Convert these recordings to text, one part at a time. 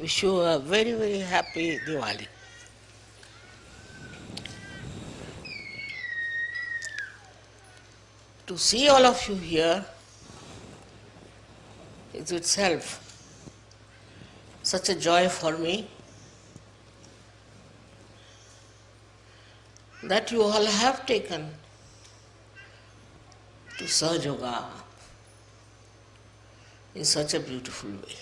Wish you a very, very happy Diwali. To see all of you here is itself such a joy for me that you all have taken to Sahaj Yoga in such a beautiful way.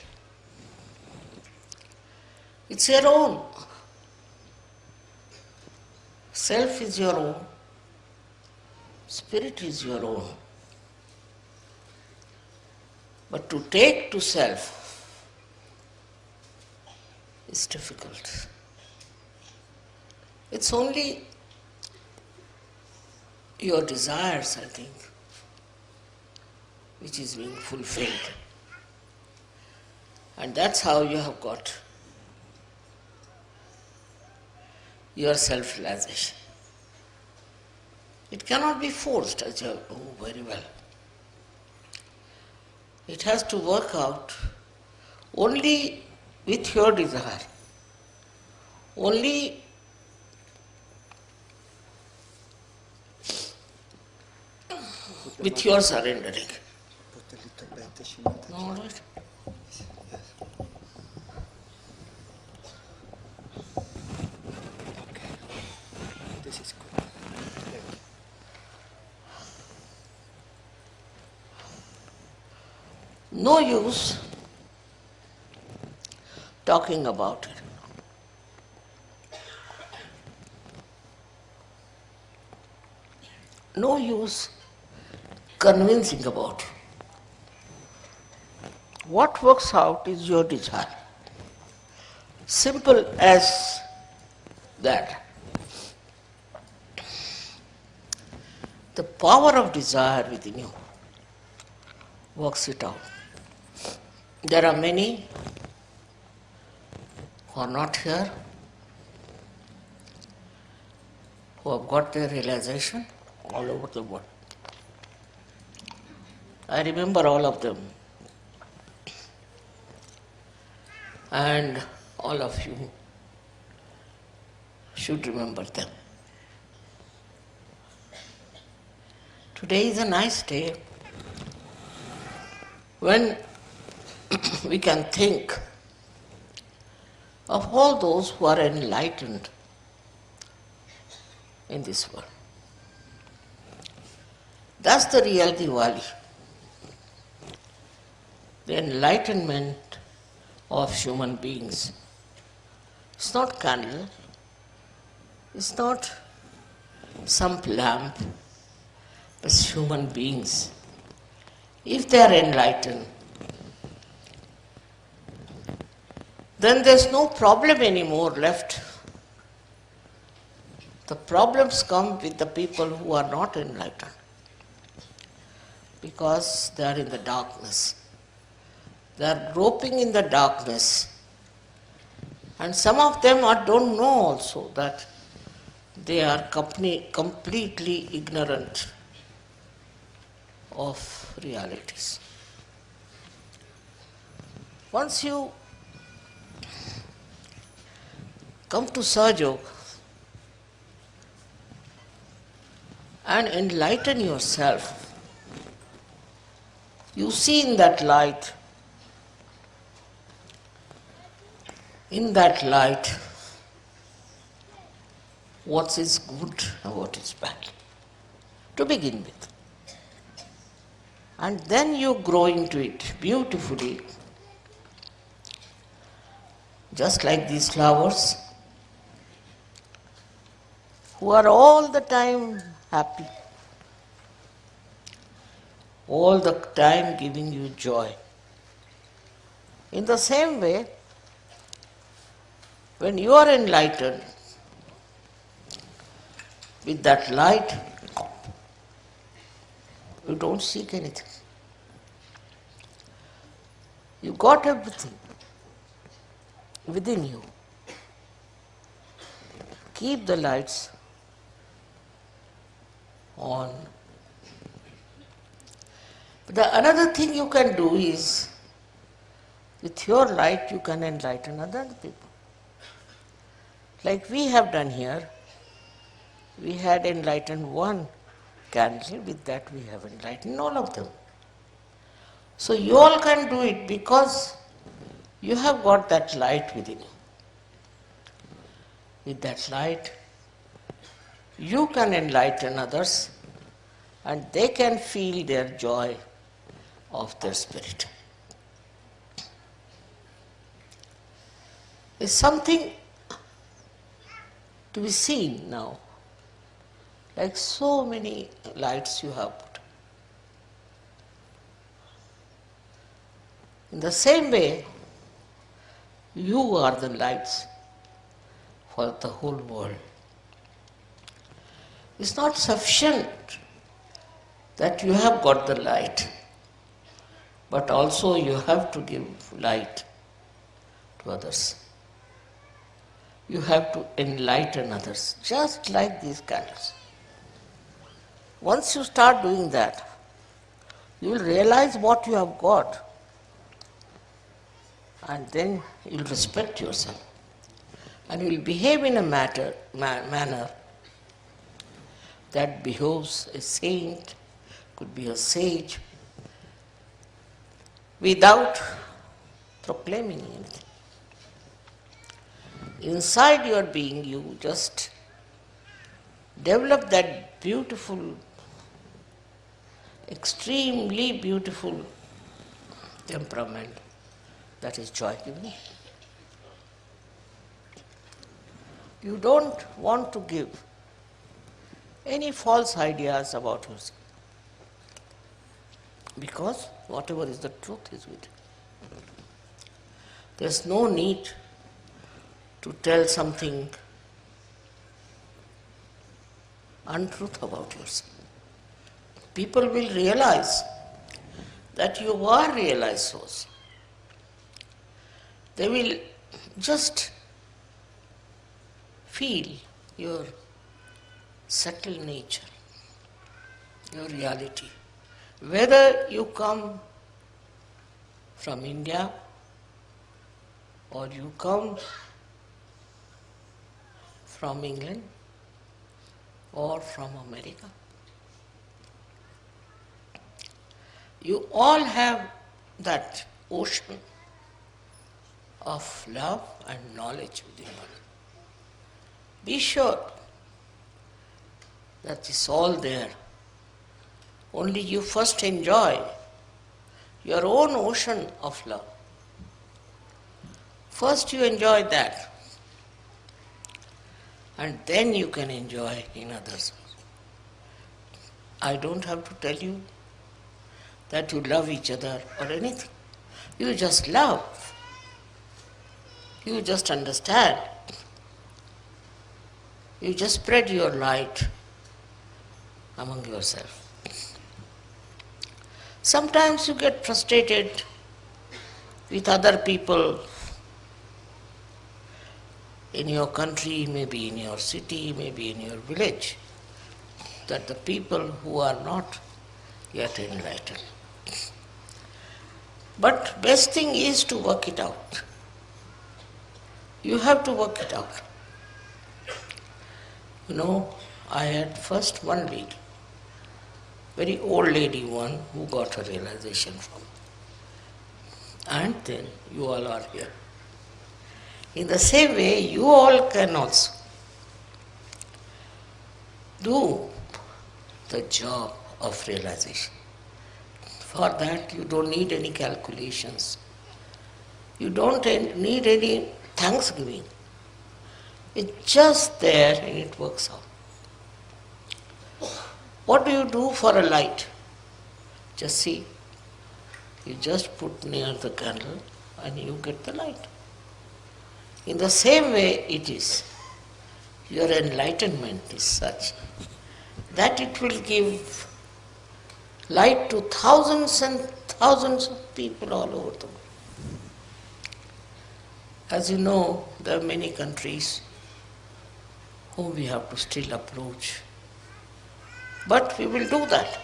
It's your own. Self is your own. Spirit is your own. But to take to self is difficult. It's only your desires, I think, which is being fulfilled. And that's how you have got your self-realization. It cannot be forced, as you know very well. It has to work out only with your desire, only with your surrendering. All right. This is good. No use talking about it. No use convincing about it. What works out is your desire. Simple as that. The power of desire within you works it out. There are many who are not here, who have got their realization all over the world. I remember all of them. And all of you should remember them. Today is a nice day when we can think of all those who are enlightened in this world. That's the real Divali. The enlightenment of human beings. It's not candle, it's not some lamp, but human beings. If they are enlightened, then there's no problem anymore left. The problems come with the people who are not enlightened, because they are in the darkness. They are groping in the darkness. And some of them don't know also that they are completely ignorant of realities. Once you come to Sahaj Yoga and enlighten yourself, you see in that light, what is good and what is bad, to begin with. And then you grow into it beautifully, just like these flowers, who are all the time happy, all the time giving you joy. In the same way, when you are enlightened with that light, you don't seek anything. You got everything within you. Keep the lights on. But the another thing you can do is, With your light you can enlighten other people. Like we have done here, we had enlightened one candle, with that we have enlightened all of them. So you all can do it because you have got that light within you. With that light, you can enlighten others and they can feel their joy of their spirit. It's something to be seen now. Like so many lights you have put. In the same way, you are the lights for the whole world. It's not sufficient that you have got the light, but also you have to give light to others. You have to enlighten others, just like these candles. Once you start doing that, you will realize what you have got, and then you will respect yourself, and you will behave in a manner that behoves a saint, could be a sage, without proclaiming anything. Inside your being, you just develop that beautiful, extremely beautiful temperament that is joy-giving. You don't want to give any false ideas about yourself, because whatever is the truth is with you. There's no need to tell something untruth about yourself. People will realize that you are realized source. They will just feel your subtle nature, your reality. Whether you come from India or you come from England or from America, you all have that ocean of love and knowledge within you. Be sure that is all there. Only you first enjoy your own ocean of love. First you enjoy that, and then you can enjoy in others. I don't have to tell you that you love each other or anything. You just love. You just understand. You just spread your light among yourself. Sometimes you get frustrated with other people in your country, maybe in your city, maybe in your village, that the people who are not yet enlightened. But best thing is to work it out. You have to work it out. You know, I had first one lady, very old lady one, who got her realization from me. And then you all are here. In the same way, you all can also do the job of realization. For that, you don't need any calculations. You don't need any thanksgiving. It's just there and it works out. What do you do for a light? Just see. You just put near the candle and you get the light. In the same way it is. Your enlightenment is such that it will give light to thousands and thousands of people all over the world. As you know, there are many countries whom we have to still approach. But we will do that.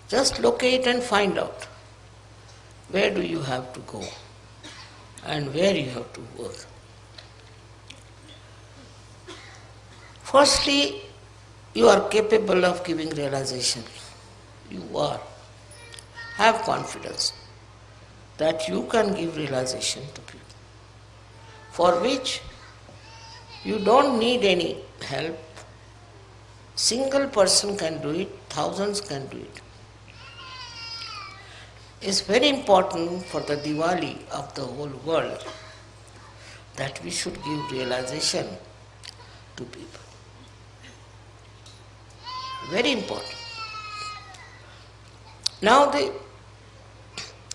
Just locate and find out where do you have to go and where you have to work. Firstly, you are capable of giving realization. You are. Have confidence that you can give realization to people, for which you don't need any help. Single person can do it, thousands can do it. It's very important for the Divali of the whole world that we should give realization to people. Very important. Now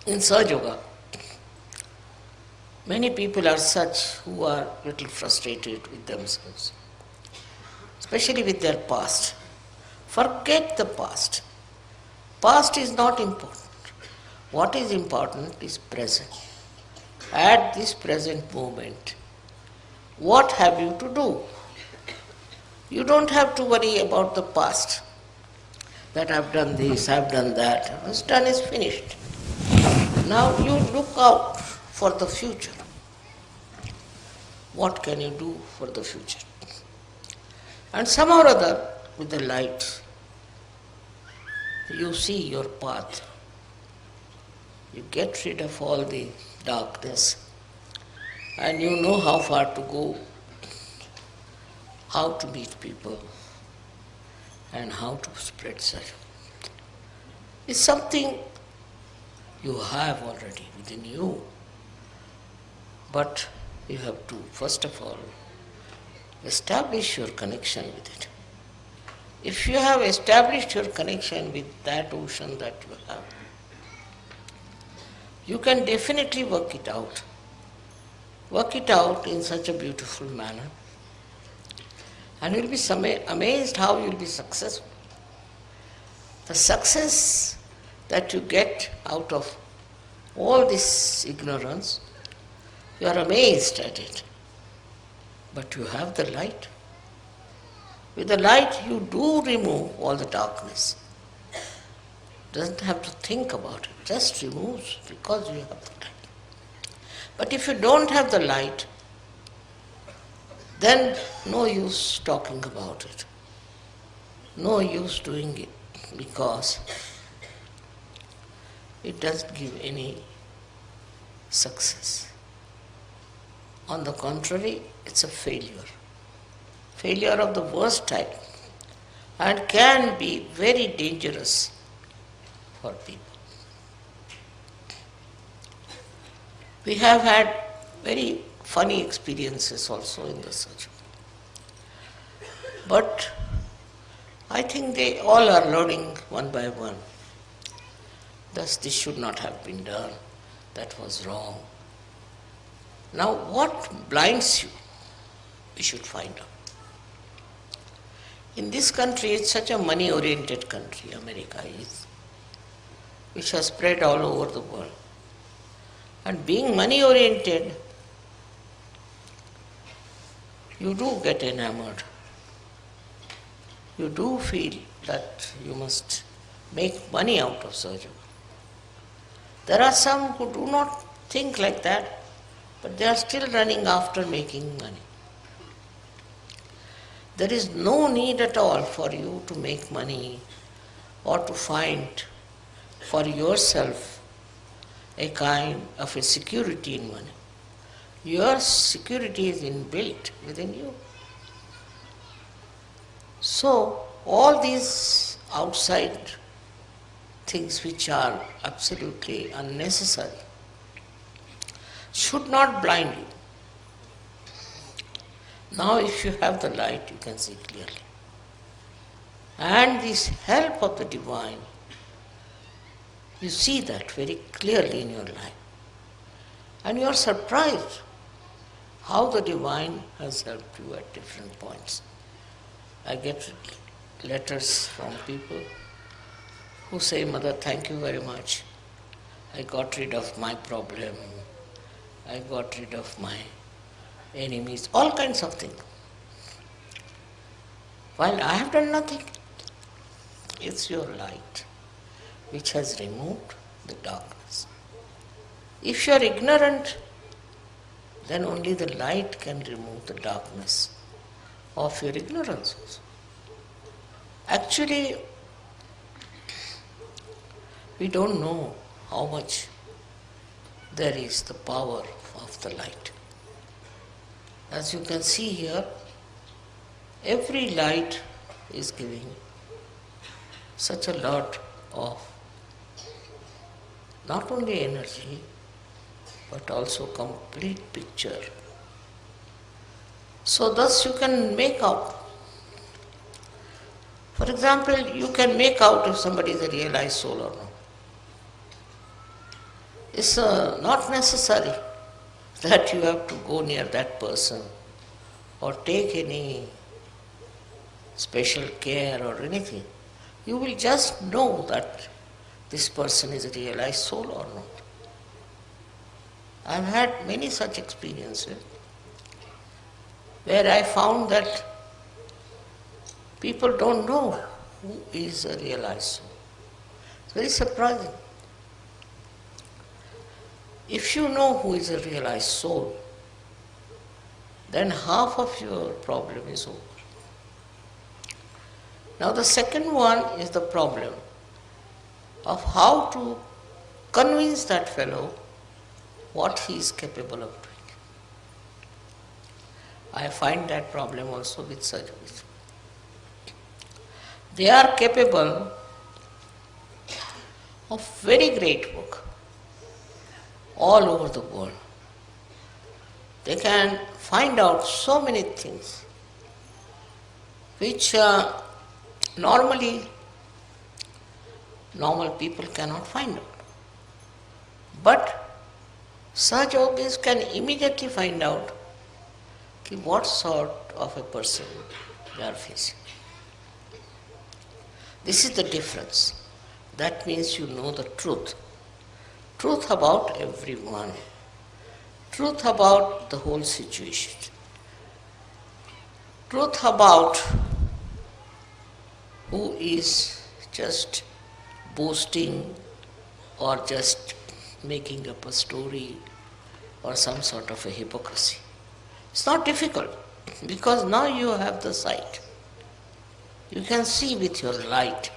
in Sahaja Yoga, many people are such who are little frustrated with themselves, especially with their past. Forget the past. Past is not important. What is important is present. At this present moment, what have you to do? You don't have to worry about the past, that I've done this, I've done that. What's done is finished. Now you look out for the future. What can you do for the future? And somehow or other, with the light, you see your path. You get rid of all the darkness and you know how far to go, how to meet people and how to spread such. It's something you have already within you, but you have to, first of all, establish your connection with it. If you have established your connection with that ocean that you have, you can definitely work it out. Work it out in such a beautiful manner. And you'll be amazed how you'll be successful. The success that you get out of all this ignorance, you are amazed at it. But you have the light. With the light, you do remove all the darkness. Doesn't have to think about it, just removes because you have the light. But if you don't have the light, then no use talking about it. No use doing it because it doesn't give any success. On the contrary, it's a failure. Failure of the worst type and can be very dangerous for people. We have had very funny experiences also in the search. But I think they all are learning one by one. Thus, this should not have been done. That was wrong. Now, what blinds you? We should find out. In this country, it's such a money-oriented country, America is, which has spread all over the world. And being money-oriented, you do get enamored. You do feel that you must make money out of surgery. There are some who do not think like that, but they are still running after making money. There is no need at all for you to make money or to find for yourself a kind of a security in money. Your security is inbuilt within you. So, all these outside things which are absolutely unnecessary should not blind you. Now, if you have the light, you can see clearly. And this help of the divine, you see that very clearly in your life. And you are surprised how the divine has helped you at different points. I get letters from people who say, Mother, thank you very much. I got rid of my problem. I got rid of my enemies, all kinds of things. While I have done nothing, it's your light which has removed the darkness. If you are ignorant, then only the light can remove the darkness of your ignorance also. Actually, we don't know how much there is the power of the light. As you can see here, every light is giving such a lot of not only energy but also complete picture. So thus you can make out. For example, you can make out if somebody is a realized soul or not. It's not necessary that you have to go near that person or take any special care or anything. You will just know that this person is a realized soul or not. I've had many such experiences where I found that people don't know who is a realized soul. It's very surprising. If you know who is a realized soul, then half of your problem is over. Now the second one is the problem of how to convince that fellow what he is capable of doing. I find that problem also with surgeons. They are capable of very great work all over the world. They can find out so many things which normal people cannot find out. But such yogis can immediately find out what sort of a person they are facing. This is the difference. That means you know the truth. Truth about everyone. Truth about the whole situation. Truth about who is just boasting or just making up a story or some sort of a hypocrisy. It's not difficult because now you have the sight. You can see with your light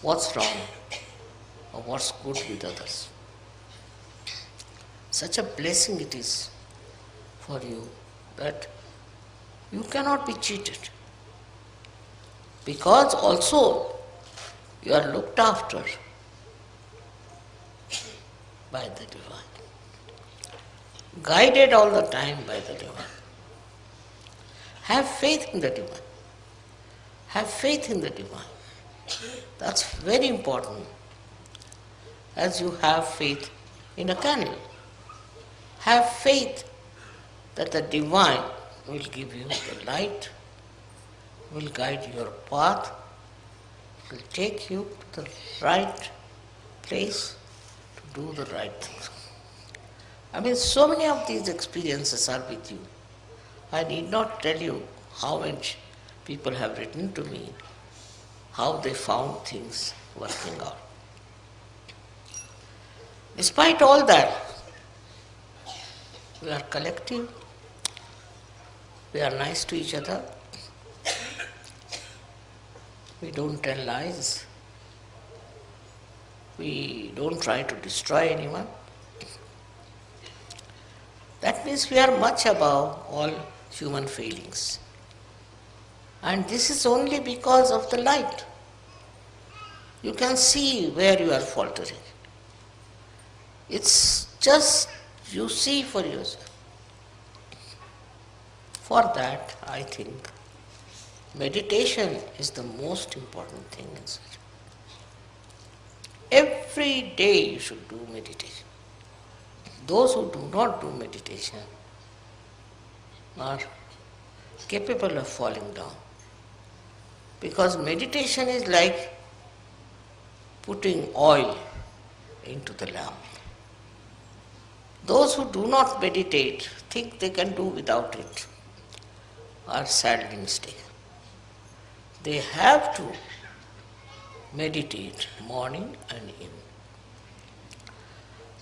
what's wrong or what's good with others. Such a blessing it is for you that you cannot be cheated. Because also you are looked after by the Divine. Guided all the time by the Divine. Have faith in the Divine. Have faith in the Divine. That's very important. As you have faith in a candle. Have faith that the Divine will give you the light, will guide your path, will take you to the right place to do the right things. I mean, so many of these experiences are with you. I need not tell you how much people have written to me, how they found things working out. Despite all that, we are collective, we are nice to each other, we don't tell lies, we don't try to destroy anyone. That means we are much above all human failings. And this is only because of the light. You can see where you are faltering. It's just you see for yourself. For that, I think meditation is the most important thing in such. Every day you should do meditation. Those who do not do meditation are capable of falling down. Because meditation is like putting oil into the lamp. Those who do not meditate, think they can do without it, are sadly mistaken. They have to meditate morning and evening.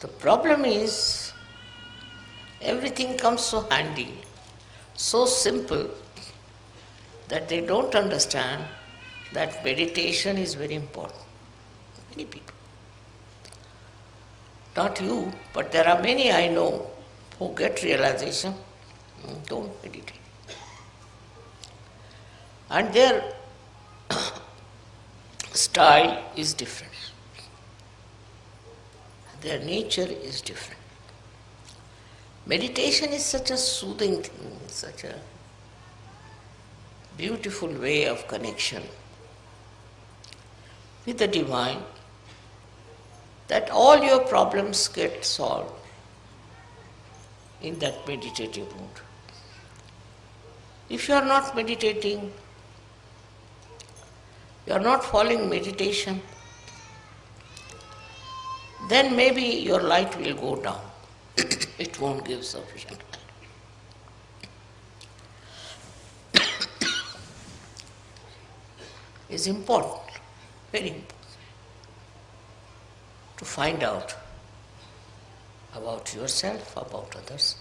The problem is everything comes so handy, so simple, that they don't understand that meditation is very important. Many people. Not you, but there are many I know who get realization, don't meditate. And their style is different. Their nature is different. Meditation is such a soothing thing, such a beautiful way of connection with the divine, that all your problems get solved in that meditative mood. If you are not meditating, you are not following meditation, then maybe your light will go down. It won't give sufficient light. It's important, very important, to find out about yourself, about others,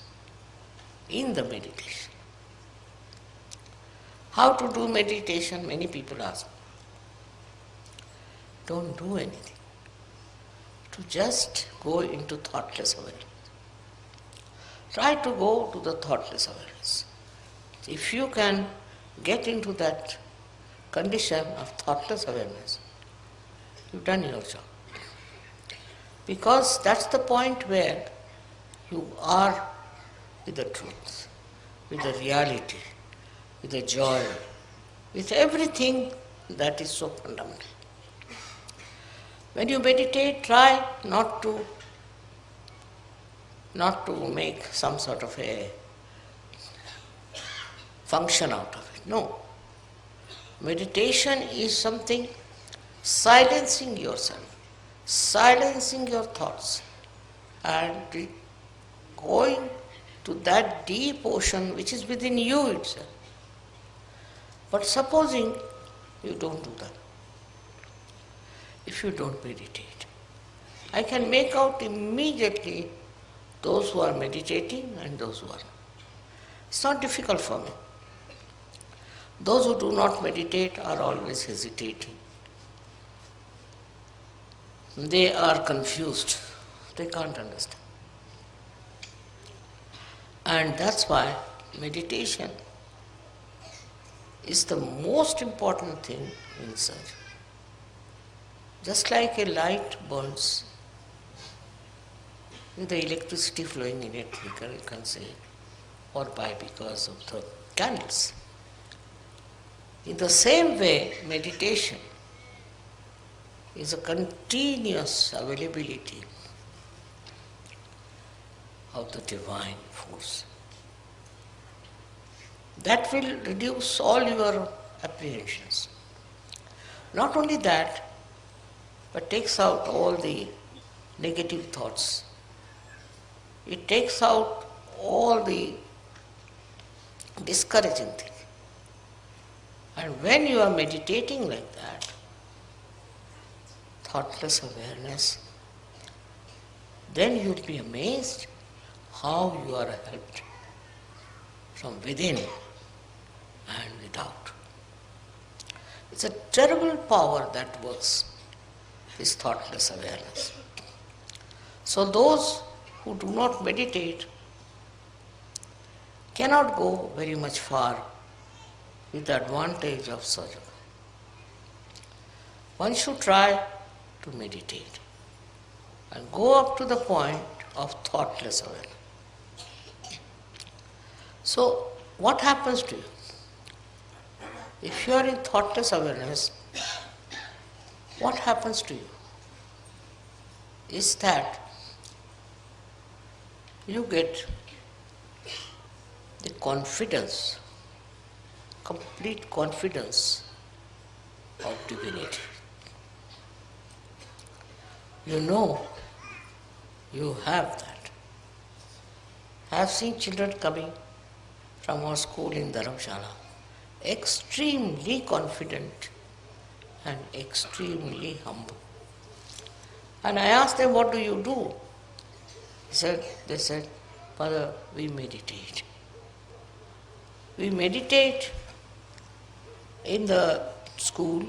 in the meditation. How to do meditation? Many people ask me. Don't do anything. To just go into thoughtless awareness. Try to go to the thoughtless awareness. If you can get into that condition of thoughtless awareness, you've done your job. Because that's the point where you are with the truth, with the reality, with the joy, with everything that is so fundamental. When you meditate, try not to make some sort of a function out of it. No. Meditation is something silencing yourself, silencing your thoughts, and going to that deep ocean which is within you itself. But supposing you don't do that, if you don't meditate, I can make out immediately those who are meditating and those who are not. It's not difficult for me. Those who do not meditate are always hesitating. They are confused. They can't understand. And that's why meditation is the most important thing in search. Just like a light burns with the electricity flowing in it, you can say, or by because of the candles. In the same way, meditation is a continuous availability of the divine force. That will reduce all your apprehensions. Not only that, but takes out all the negative thoughts. It takes out all the discouraging things. And when you are meditating like that, thoughtless awareness, then you will be amazed how you are helped from within and without. It's a terrible power that works, this thoughtless awareness. So those who do not meditate cannot go very much far with the advantage of sadhana. One should try to meditate and go up to the point of thoughtless awareness. So, what happens to you? If you are in thoughtless awareness, what happens to you is that you get the confidence, complete confidence of divinity. You know you have that. I have seen children coming from our school in Dharamshala, extremely confident and extremely humble. And I asked them, what do you do? They said, Father, we meditate. We meditate in the school,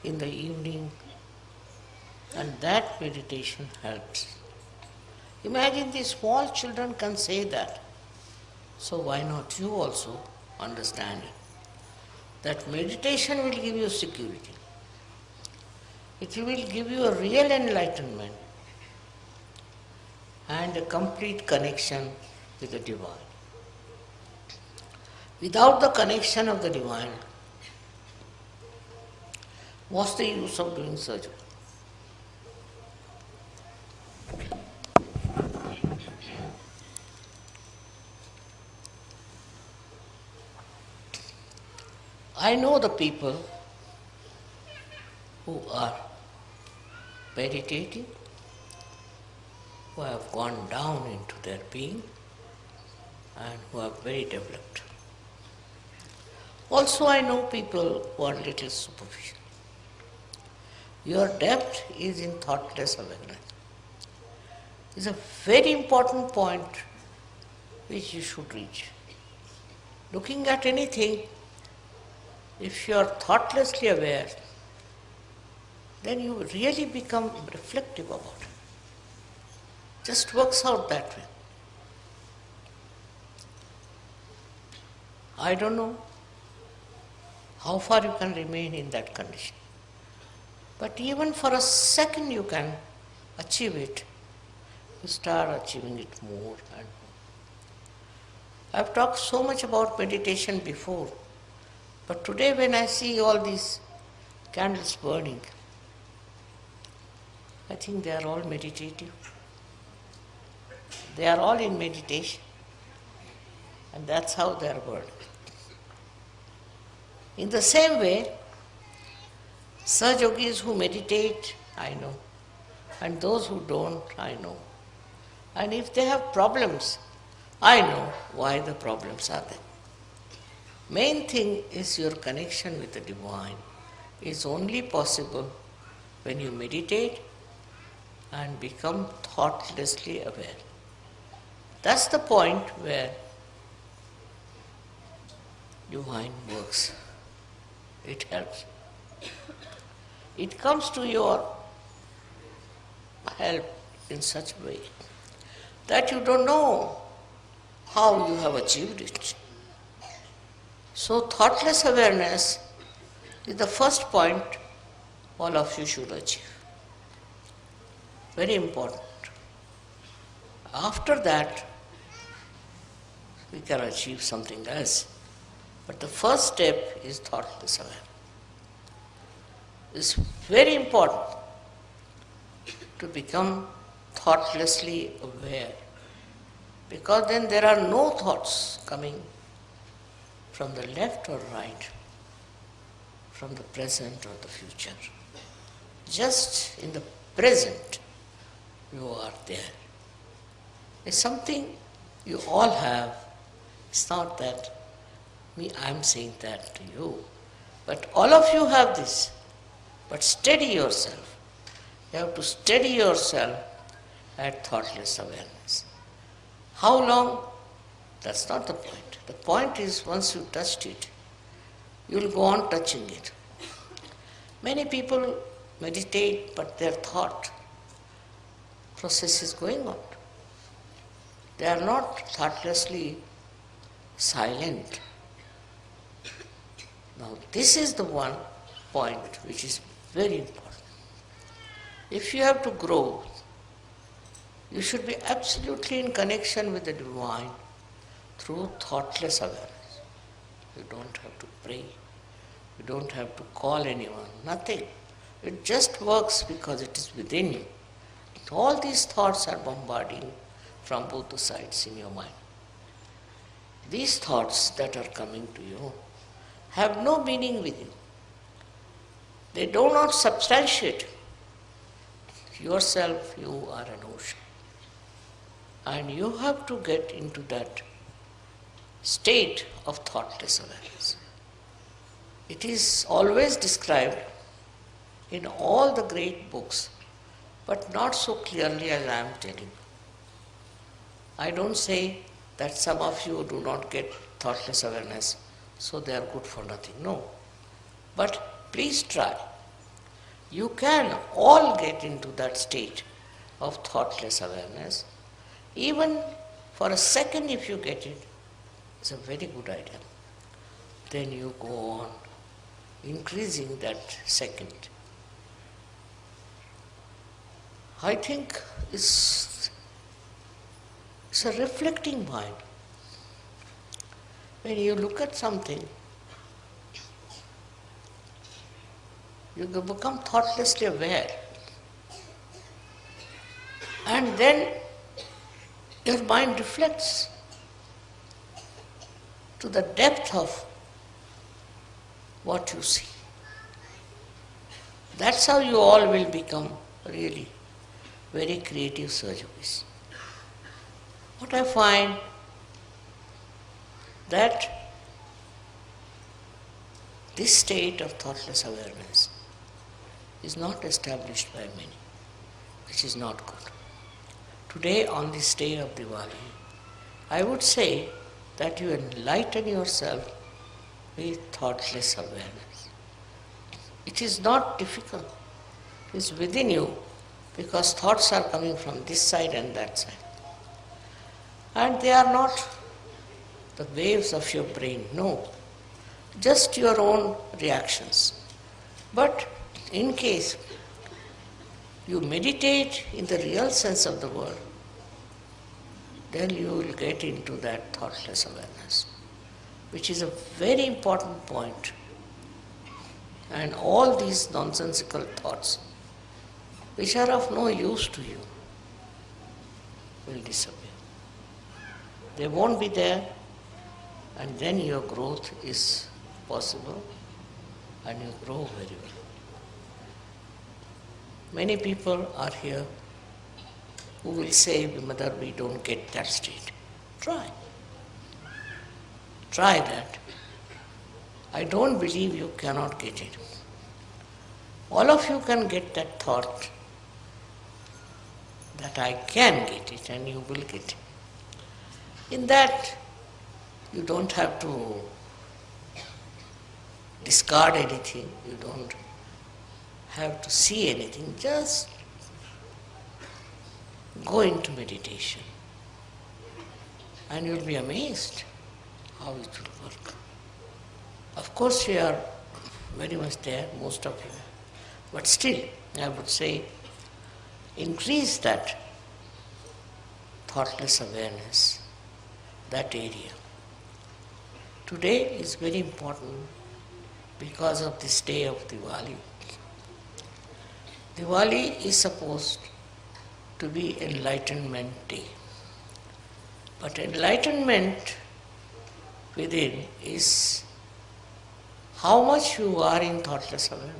in the evening, and that meditation helps. Imagine these small children can say that. So why not you also understand it? That meditation will give you security. It will give you a real enlightenment and a complete connection with the Divine. Without the connection of the Divine, what's the use of doing surgery? I know the people who are meditating, who have gone down into their being and who are very developed. Also, I know people who are little superficial. Your depth is in thoughtless awareness. It's a very important point which you should reach. Looking at anything, if you are thoughtlessly aware, then you really become reflective about it. Just works out that way. I don't know how far you can remain in that condition. But even for a second you can achieve it. You start achieving it more and more. I've talked so much about meditation before, but today when I see all these candles burning, I think they are all meditative. They are all in meditation, and that's how they are burning. In the same way, Saj Yogis who meditate, I know, and those who don't, I know. And if they have problems, I know why the problems are there. Main thing is your connection with the Divine is only possible when you meditate and become thoughtlessly aware. That's the point where Divine works. It helps. It comes to your help in such a way that you don't know how you have achieved it. So thoughtless awareness is the first point all of you should achieve. Very important. After that, we can achieve something else. But the first step is thoughtless awareness. It's very important to become thoughtlessly aware, because then there are no thoughts coming from the left or right, from the present or the future. Just in the present, you are there. It's something you all have. It's not that I'm saying that to you, but all of you have this. But steady yourself. You have to steady yourself at thoughtless awareness. How long? That's not the point. The point is once you touched it, you will go on touching it. Many people meditate, but their thought process is going on. They are not thoughtlessly silent. Now, this is the one point which is very important. If you have to grow, you should be absolutely in connection with the Divine through thoughtless awareness. You don't have to pray. You don't have to call anyone. Nothing. It just works because it is within you. All these thoughts are bombarding from both the sides in your mind. These thoughts that are coming to you have no meaning with you. They do not substantiate yourself. You are an ocean. And you have to get into that state of thoughtless awareness. It is always described in all the great books, but not so clearly as I am telling you. I don't say that some of you do not get thoughtless awareness, so they are good for nothing. No. But please try. You can all get into that state of thoughtless awareness. Even for a second, if you get it, it's a very good idea. Then you go on increasing that second. I think it's a reflecting mind. When you look at something, you become thoughtlessly aware. And then your mind reflects to the depth of what you see. That's how you all will become really very creative surgeons. What I find that this state of thoughtless awareness is not established by many, which is not good. Today, on this day of Divali, I would say that you enlighten yourself with thoughtless awareness. It is not difficult. It is within you, because thoughts are coming from this side and that side. And they are not the waves of your brain, no. Just your own reactions. But in case you meditate in the real sense of the word, then you will get into that thoughtless awareness, which is a very important point. And all these nonsensical thoughts, which are of no use to you, will disappear. They won't be there, and then your growth is possible, and you grow very well. Many people are here who will say, Mother, we don't get that state. Try. Try that. I don't believe you cannot get it. All of you can get that thought that I can get it, and you will get it. In that, you don't have to discard anything, you don't have to see anything, just go into meditation. And you'll be amazed how it will work. Of course, you are very much there, most of you. But still, I would say, increase that thoughtless awareness, that area. Today is very important because of this day of Divali. Diwali is supposed to be Enlightenment Day. But enlightenment within is how much you are in thoughtless awareness.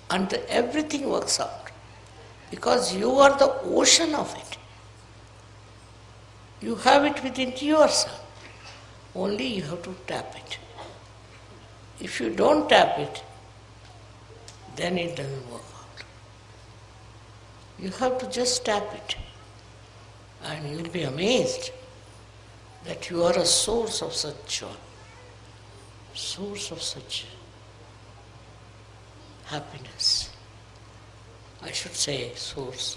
And everything works out because you are the ocean of it. You have it within yourself. Only you have to tap it. If you don't tap it, then it doesn't work out. You have to just tap it, and you will be amazed that you are a source of such joy, source of such happiness. I should say source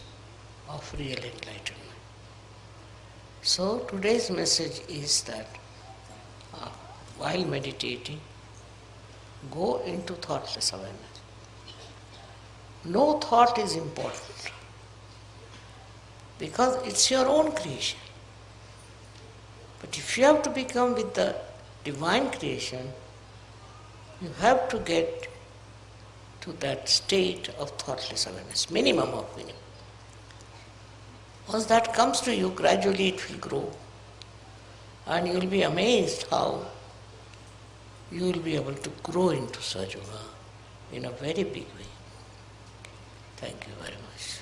of real enlightenment. So today's message is that while meditating, go into thoughtless awareness. No thought is important because it's your own creation. But if you have to become with the divine creation, you have to get to that state of thoughtless awareness, minimum of minimum. Once that comes to you, gradually it will grow. And you will be amazed how you will be able to grow into Sajoga in a very big way. Thank you very much.